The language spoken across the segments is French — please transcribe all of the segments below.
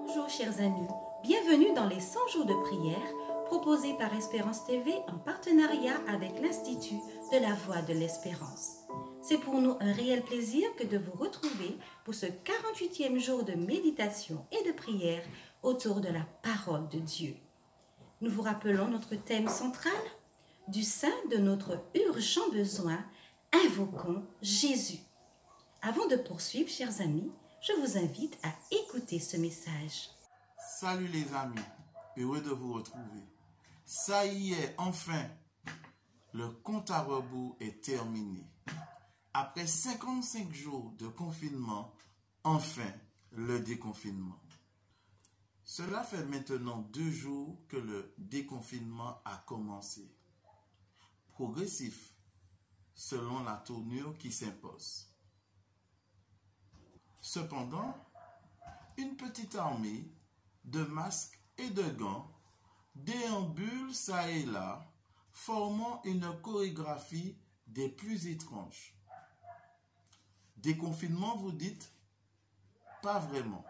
Bonjour chers amis, bienvenue dans les 100 jours de prière proposés par Espérance TV en partenariat avec l'Institut de la Voix de l'Espérance. C'est pour nous un réel plaisir que de vous retrouver pour ce 48e jour de méditation et de prière autour de la parole de Dieu. Nous vous rappelons notre thème central, du sein de notre urgent besoin, invoquons Jésus. Avant de poursuivre, chers amis, je vous invite à écouter ce message. Salut les amis, heureux de vous retrouver. Ça y est, enfin, le compte à rebours est terminé. Après 55 jours de confinement, enfin, le déconfinement. Cela fait maintenant 2 jours que le déconfinement a commencé. Progressif, selon la tournure qui s'impose. Cependant, une petite armée de masques et de gants déambule çà et là, formant une chorégraphie des plus étranges. Déconfinement, vous dites? Pas vraiment.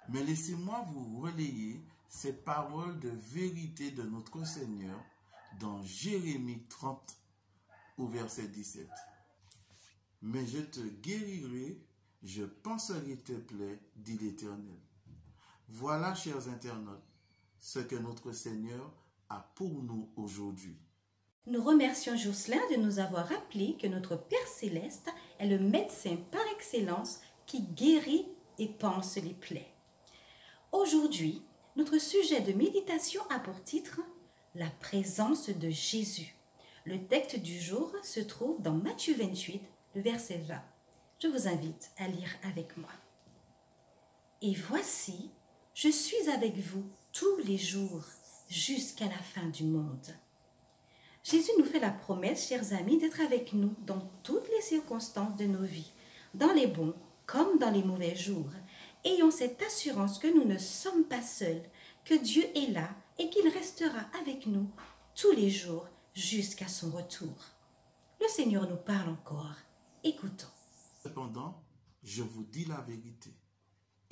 Mais laissez-moi vous relayer ces paroles de vérité de notre Seigneur dans Jérémie 30 au verset 17. Mais je te guérirai, je penserai tes plaies, dit l'Éternel. Voilà, chers internautes, ce que notre Seigneur a pour nous aujourd'hui. Nous remercions Jocelyn de nous avoir rappelé que notre Père Céleste est le médecin par excellence qui guérit et panse les plaies. Aujourd'hui, notre sujet de méditation a pour titre « La présence de Jésus ». Le texte du jour se trouve dans Matthieu 28, le verset 20. Je vous invite à lire avec moi. « Et voici, je suis avec vous tous les jours jusqu'à la fin du monde. » Jésus nous fait la promesse, chers amis, d'être avec nous dans toutes les circonstances de nos vies, dans les bons comme dans les mauvais jours. Ayons cette assurance que nous ne sommes pas seuls, que Dieu est là et qu'il restera avec nous tous les jours jusqu'à son retour. Le Seigneur nous parle encore. Écoutons. Cependant, je vous dis la vérité.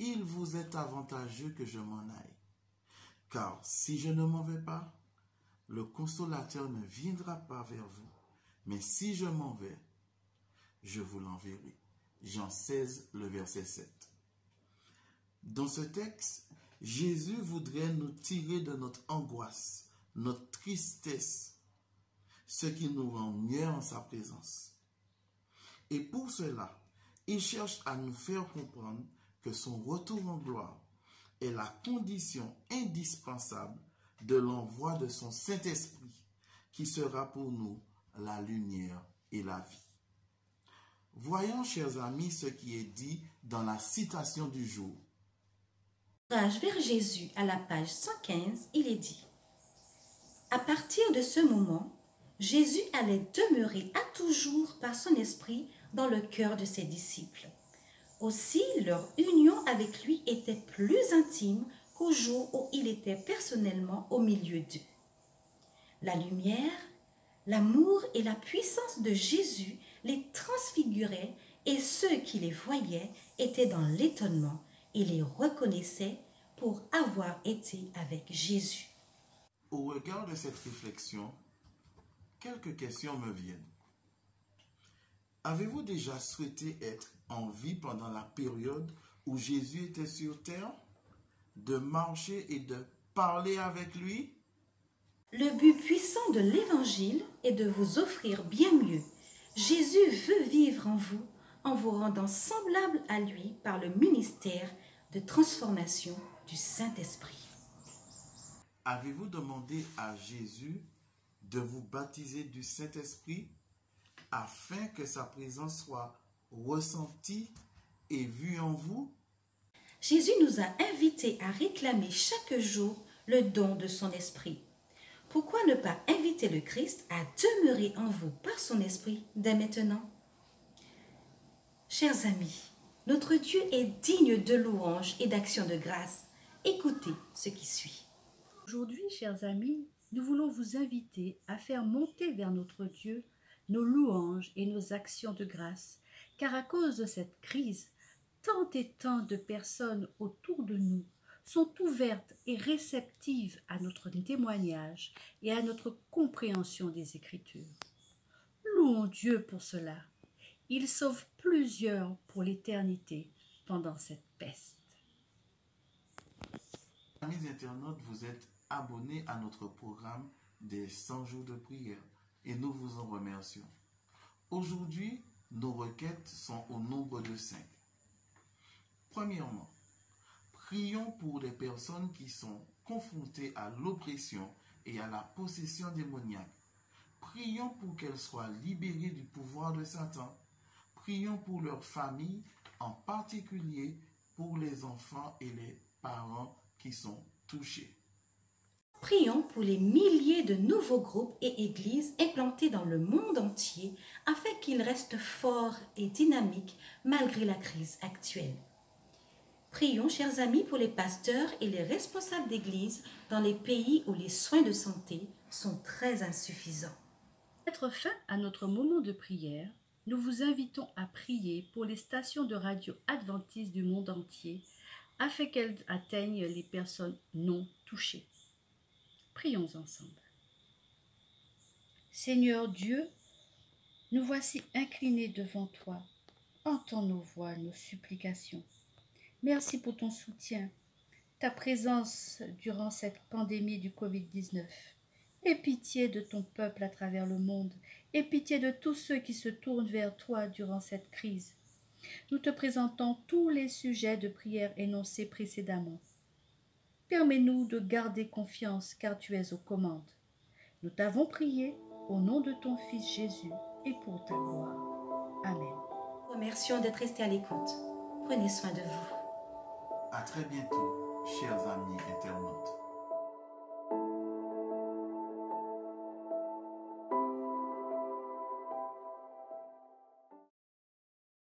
Il vous est avantageux que je m'en aille. Car si je ne m'en vais pas, le consolateur ne viendra pas vers vous. Mais si je m'en vais, je vous l'enverrai. Jean 16, le verset 7. Dans ce texte, Jésus voudrait nous tirer de notre angoisse, notre tristesse, ce qui nous rend mieux en sa présence. Et pour cela, il cherche à nous faire comprendre que son retour en gloire est la condition indispensable de l'envoi de son Saint-Esprit, qui sera pour nous la lumière et la vie. Voyons, chers amis, ce qui est dit dans la citation du jour. Vers Jésus, à la page 115, il est dit « À partir de ce moment, Jésus allait demeurer à toujours par son esprit dans le cœur de ses disciples. Aussi, leur union avec lui était plus intime qu'au jour où il était personnellement au milieu d'eux. La lumière, l'amour et la puissance de Jésus les transfiguraient et ceux qui les voyaient étaient dans l'étonnement et les reconnaissaient pour avoir été avec Jésus. » Au regard de cette réflexion, quelques questions me viennent. Avez-vous déjà souhaité être en vie pendant la période où Jésus était sur terre, de marcher et de parler avec lui? Le but puissant de l'Évangile est de vous offrir bien mieux. Jésus veut vivre en vous rendant semblable à lui par le ministère de transformation du Saint-Esprit. Avez-vous demandé à Jésus de vous baptiser du Saint-Esprit afin que sa présence soit ressentie et vue en vous? Jésus nous a invités à réclamer chaque jour le don de son Esprit. Pourquoi ne pas inviter le Christ à demeurer en vous par son Esprit dès maintenant? Chers amis, notre Dieu est digne de louanges et d'actions de grâce. Écoutez ce qui suit. Aujourd'hui, chers amis, nous voulons vous inviter à faire monter vers notre Dieu nos louanges et nos actions de grâce, car à cause de cette crise, tant et tant de personnes autour de nous sont ouvertes et réceptives à notre témoignage et à notre compréhension des Écritures. Louons Dieu pour cela. Il sauve plusieurs pour l'éternité pendant cette peste. Amis internautes, vous êtes abonnés à notre programme des 100 jours de prière et nous vous en remercions. Aujourd'hui, nos requêtes sont au nombre de 5. Premièrement, prions pour les personnes qui sont confrontées à l'oppression et à la possession démoniaque. Prions pour qu'elles soient libérées du pouvoir de Satan. Prions pour leurs familles, en particulier pour les enfants et les parents qui sont touchés. Prions pour les milliers de nouveaux groupes et églises implantés dans le monde entier afin qu'ils restent forts et dynamiques malgré la crise actuelle. Prions, chers amis, pour les pasteurs et les responsables d'église dans les pays où les soins de santé sont très insuffisants. Pour mettre fin à notre moment de prière, nous vous invitons à prier pour les stations de radio adventistes du monde entier afin qu'elles atteignent les personnes non touchées. Prions ensemble. Seigneur Dieu, nous voici inclinés devant toi. Entends nos voix, nos supplications. Merci pour ton soutien, ta présence durant cette pandémie du Covid-19. Aie pitié de ton peuple à travers le monde. Aie pitié de tous ceux qui se tournent vers toi durant cette crise. Nous te présentons tous les sujets de prière énoncés précédemment. Permets-nous de garder confiance car tu es aux commandes. Nous t'avons prié au nom de ton Fils Jésus et pour ta gloire. Amen. Remercions d'être restés à l'écoute. Prenez soin de vous. À très bientôt, chers amis internautes.